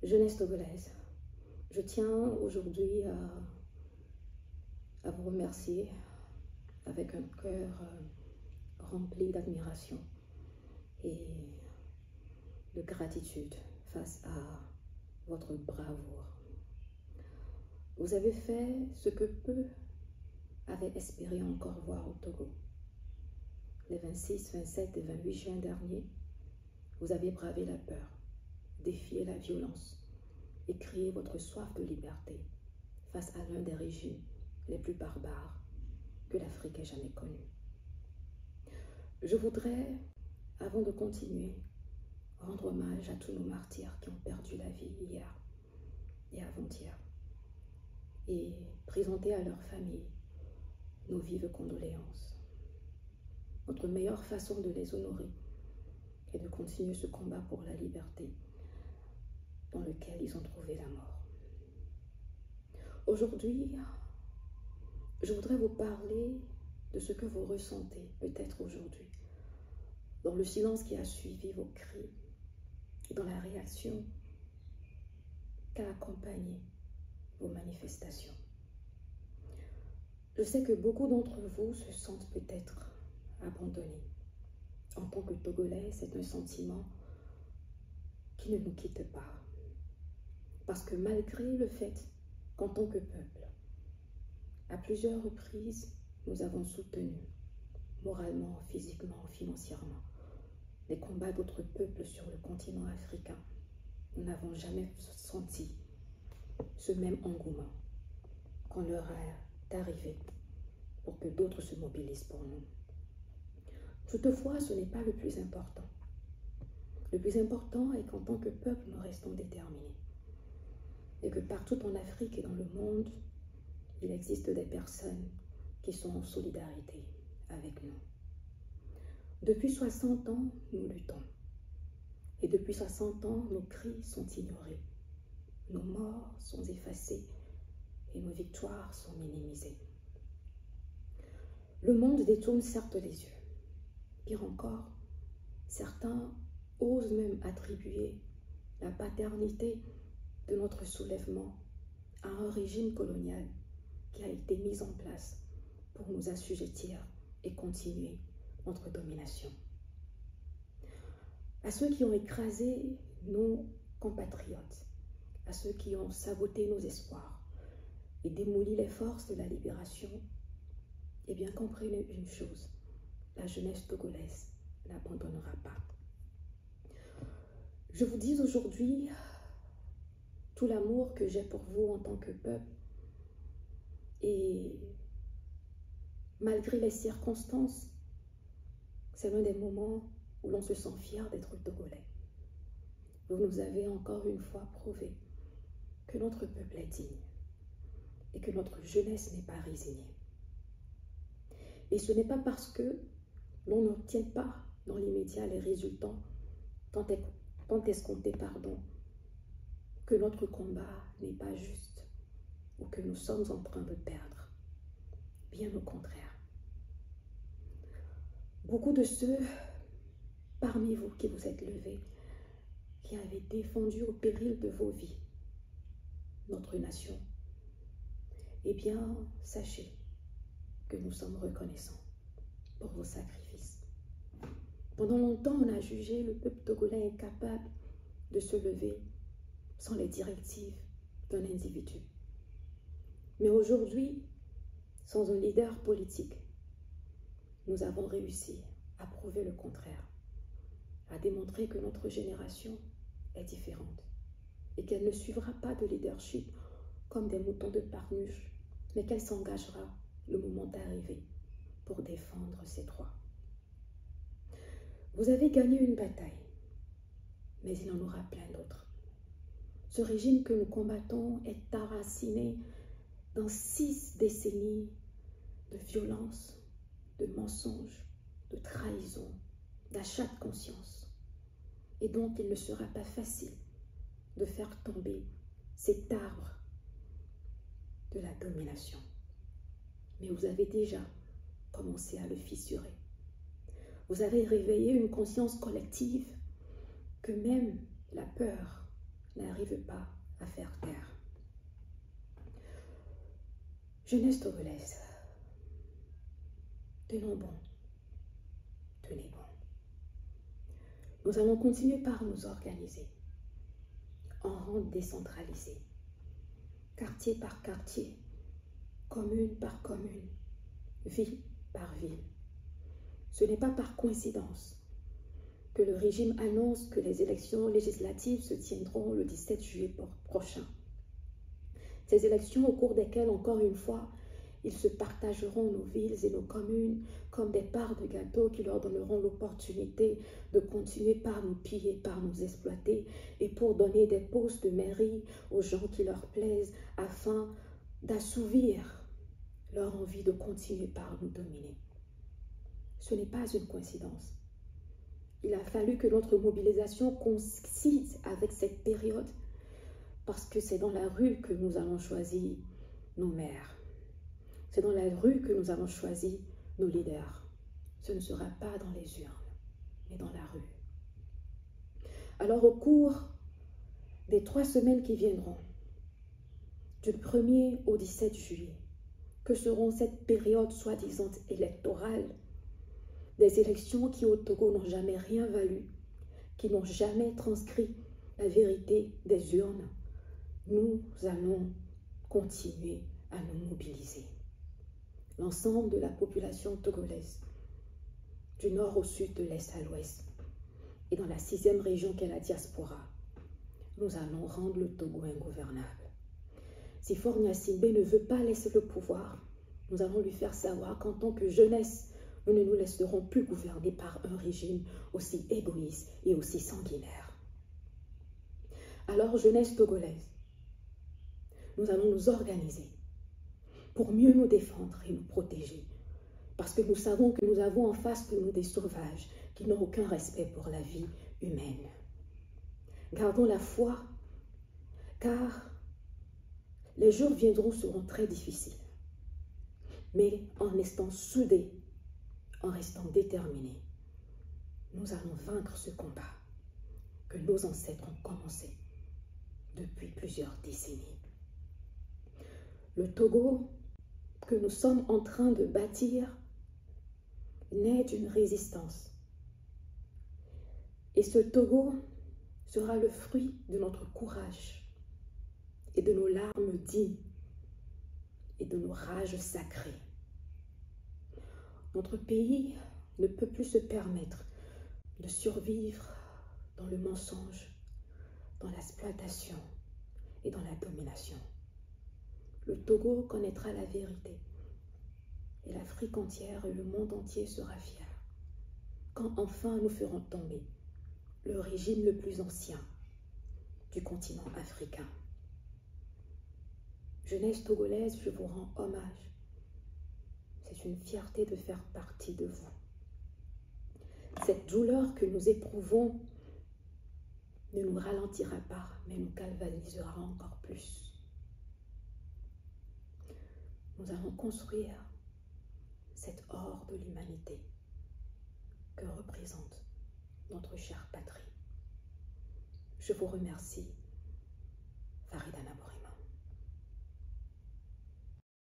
Jeunesse togolaise, je tiens aujourd'hui à vous remercier avec un cœur rempli d'admiration et de gratitude face à votre bravoure. Vous avez fait ce que peu avaient espéré encore voir au Togo. Les 26, 27 et 28 juin dernier, vous avez bravé la peur, défié la violence et crié votre soif de liberté face à l'un des régimes les plus barbares que l'Afrique ait jamais connu. Je voudrais, avant de continuer, rendre hommage à tous nos martyrs qui ont perdu la vie hier et avant-hier et présenter à leurs familles nos vives condoléances. Notre meilleure façon de les honorer est de continuer ce combat pour la liberté dans lequel ils ont trouvé la mort. Aujourd'hui, je voudrais vous parler de ce que vous ressentez peut-être aujourd'hui, dans le silence qui a suivi vos cris et dans la réaction qu'a accompagné vos manifestations. Je sais que beaucoup d'entre vous se sentent peut-être abandonnés. En tant que Togolais, c'est un sentiment qui ne nous quitte pas. Parce que malgré le fait qu'en tant que peuple, à plusieurs reprises, nous avons soutenu, moralement, physiquement, financièrement, les combats d'autres peuples sur le continent africain, nous n'avons jamais senti ce même engouement quand l'heure est arrivée pour que d'autres se mobilisent pour nous. Toutefois, ce n'est pas le plus important. Le plus important est qu'en tant que peuple, nous restons déterminés. Et que partout en Afrique et dans le monde, il existe des personnes qui sont en solidarité avec nous. Depuis 60 ans, nous luttons. Et depuis 60 ans, nos cris sont ignorés. Nos morts sont effacés et nos victoires sont minimisées. Le monde détourne certes les yeux. Pire encore, certains osent même attribuer la paternité de notre soulèvement à un régime colonial qui a été mis en place pour nous assujettir et continuer notre domination. À ceux qui ont écrasé nos compatriotes, à ceux qui ont saboté nos espoirs et démoli les forces de la libération, eh bien comprenez une chose, la jeunesse togolaise n'abandonnera pas. Je vous dis aujourd'hui tout l'amour que j'ai pour vous en tant que peuple et malgré les circonstances, c'est l'un des moments où l'on se sent fier d'être Togolais. Vous nous avez encore une fois prouvé que notre peuple est digne et que notre jeunesse n'est pas résignée. Et ce n'est pas parce que l'on n'obtient pas dans l'immédiat les résultats tant escomptés, que notre combat n'est pas juste ou que nous sommes en train de perdre. Bien au contraire. Beaucoup de ceux parmi vous qui vous êtes levés, qui avez défendu au péril de vos vies notre nation, eh bien, sachez que nous sommes reconnaissants pour vos sacrifices. Pendant longtemps, on a jugé le peuple togolais incapable de se lever sans les directives d'un individu. Mais aujourd'hui, sans un leader politique, nous avons réussi à prouver le contraire, à démontrer que notre génération est différente et qu'elle ne suivra pas de leadership comme des moutons de Parnuche, mais qu'elle s'engagera le moment arrivé pour défendre ses droits. Vous avez gagné une bataille, mais il en aura plein d'autres. Ce régime que nous combattons est enraciné dans 6 décennies de violence, de mensonges, de trahison, d'achat de conscience. Et donc, il ne sera pas facile de faire tomber cet arbre de la domination. Mais vous avez déjà commencé à le fissurer. Vous avez réveillé une conscience collective que même la peur n'arrive pas à faire taire. Jeunesse togolaise, tenons bon, tenez bon. Nous allons continuer par nous organiser en rang décentralisé, quartier par quartier, commune par commune, ville par ville. Ce n'est pas par coïncidence que le régime annonce que les élections législatives se tiendront le 17 juillet prochain. Ces élections au cours desquelles, encore une fois, ils se partageront nos villes et nos communes comme des parts de gâteau qui leur donneront l'opportunité de continuer par nous piller, par nous exploiter et pour donner des postes de mairie aux gens qui leur plaisent afin d'assouvir leur envie de continuer par nous dominer. Ce n'est pas une coïncidence. Il a fallu que notre mobilisation coïncide avec cette période parce que c'est dans la rue que nous allons choisir nos maires. C'est dans la rue que nous allons choisir nos leaders. Ce ne sera pas dans les urnes, mais dans la rue. Alors au cours des 3 semaines qui viendront, du 1er au 17 juillet, que seront cette période soi-disant électorale, des élections qui au Togo n'ont jamais rien valu, qui n'ont jamais transcrit la vérité des urnes, nous allons continuer à nous mobiliser. L'ensemble de la population togolaise, du nord au sud, de l'est à l'ouest, et dans la 6e région qu'est la diaspora, nous allons rendre le Togo ingouvernable. Si Faure Gnassingbé ne veut pas laisser le pouvoir, nous allons lui faire savoir qu'en tant que jeunesse, nous ne nous laisserons plus gouverner par un régime aussi égoïste et aussi sanguinaire. Alors, jeunesse togolaise, nous allons nous organiser pour mieux nous défendre et nous protéger. Parce que nous savons que nous avons en face de nous des sauvages qui n'ont aucun respect pour la vie humaine. Gardons la foi, car les jours viendront seront très difficiles. Mais en restant soudés, en restant déterminés, nous allons vaincre ce combat que nos ancêtres ont commencé depuis plusieurs décennies. Le Togo que nous sommes en train de bâtir naît d'une résistance. Et ce Togo sera le fruit de notre courage et de nos larmes dignes et de nos rages sacrées. Notre pays ne peut plus se permettre de survivre dans le mensonge, dans l'exploitation et dans la domination. Le Togo connaîtra la vérité et l'Afrique entière et le monde entier sera fier quand enfin nous ferons tomber le régime le plus ancien du continent africain. Jeunesse togolaise, je vous rends hommage. C'est une fierté de faire partie de vous. Cette douleur que nous éprouvons ne nous ralentira pas, mais nous galvanisera encore plus. Nous allons construire cette or de l'humanité que représente notre chère patrie. Je vous remercie, Farida Naboré.